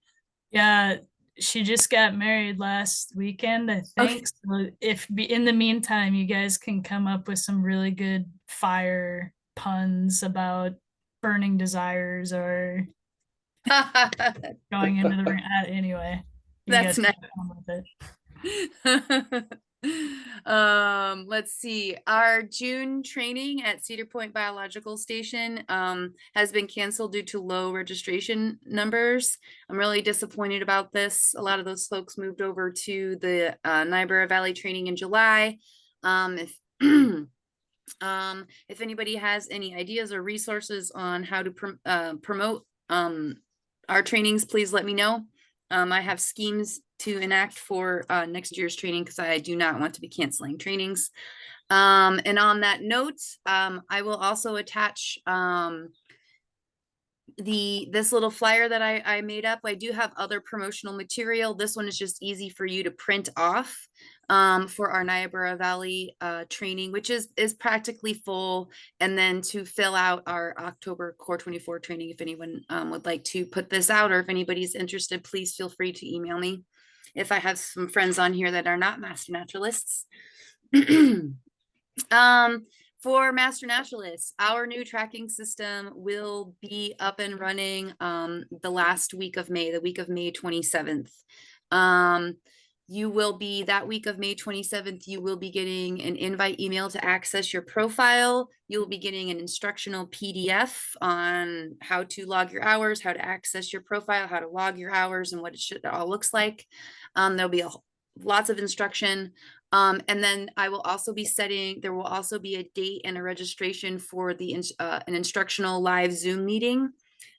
Yeah, she just got married last weekend, I think. So if in the meantime, you guys can come up with some really good fire puns about burning desires or going into the ring. Anyway, you That's guys nice. can come with it. Let's see. Our June training at Cedar Point Biological Station has been canceled due to low registration numbers. I'm really disappointed about this. A lot of those folks moved over to the Niobrara Valley training in July. If if anybody has any ideas or resources on how to promote our trainings, please let me know. I have schemes to enact for next year's training because I do not want to be canceling trainings. And on that note, I will also attach this little flyer that I made up. I do have other promotional material. This one is just easy for you to print off for our Niobrara Valley training, which is practically full, and then to fill out our October Core 24 training. If anyone would like to put this out, or if anybody's interested, please feel free to email me. If I have some friends on here that are not master naturalists. For master naturalists, our new tracking system will be up and running the last week of May, the week of May 27th. You will be, that week of May 27th, you will be getting an invite email to access your profile. You'll be getting an instructional PDF on how to log your hours, how to access your profile, how to log your hours, and what it all looks like. There'll be lots of instruction. And then I will also be there will also be a date and a registration for the an instructional live Zoom meeting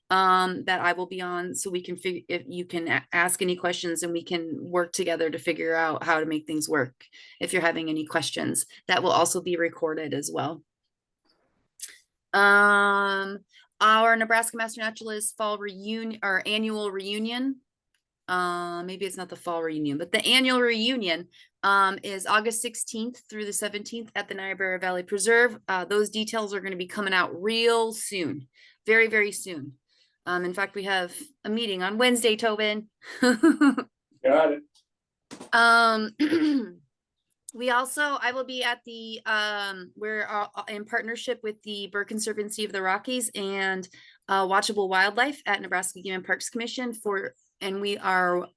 that I will be on, so we can figure, if you can ask any questions and we can work together to figure out how to make things work. If you're having any questions, that will also be recorded as well. Our Nebraska Master Naturalist fall reunion, our annual reunion. Maybe it's not the fall reunion, but the annual reunion is August 16th through the 17th at the Niobrara Valley Preserve. Those details are going to be coming out real soon, very, very soon. In fact, we have a meeting on Wednesday, Tobin. Got it. I will be at the, we're in partnership with the Bird Conservancy of the Rockies and Watchable Wildlife at Nebraska Game and Parks Commission and we are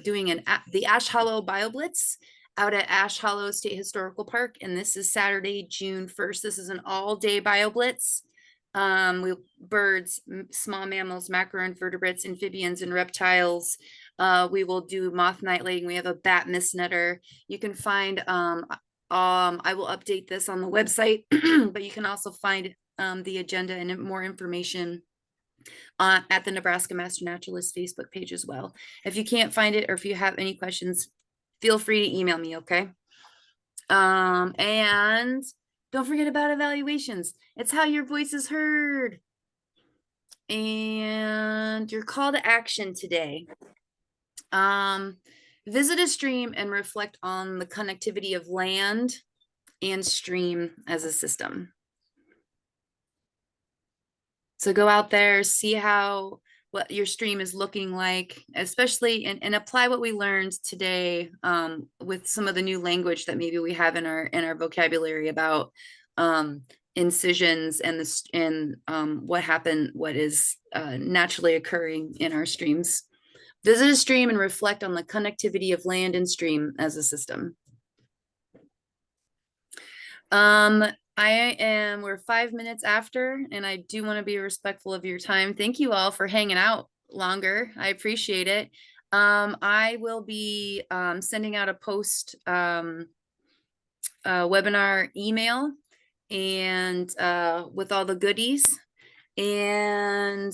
doing the Ash Hollow BioBlitz out at Ash Hollow State Historical Park. And this is Saturday, June 1st. This is an all-day BioBlitz. Birds, small mammals, macroinvertebrates, amphibians, and reptiles. We will do moth nightling. We have a bat mist netter. You can find, I will update this on the website, but you can also find the agenda and more information at the Nebraska Master Naturalist Facebook page as well. If you can't find it, or if you have any questions, feel free to email me, okay? And don't forget about evaluations. It's how your voice is heard. And your call to action today. Visit a stream and reflect on the connectivity of land and stream as a system. So go out there, see how what your stream is looking like, especially and apply what we learned today with some of the new language that maybe we have in our vocabulary about incisions and what is naturally occurring in our streams. Visit a stream and reflect on the connectivity of land and stream as a system. We're 5 minutes after, and I do want to be respectful of your time. Thank you all for hanging out longer. I appreciate it. I will be sending out a post webinar email and with all the goodies. And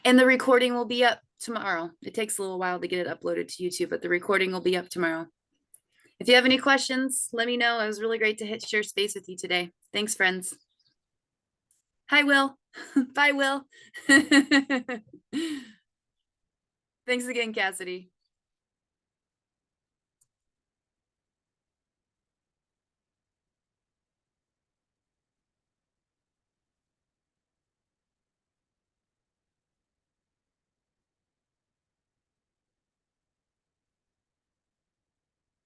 the recording will be up tomorrow. It takes a little while to get it uploaded to YouTube, but the recording will be up tomorrow. If you have any questions, let me know. It was really great to share space with you today. Thanks, friends. Hi, Will. Bye, Will. Thanks again, Cassidy.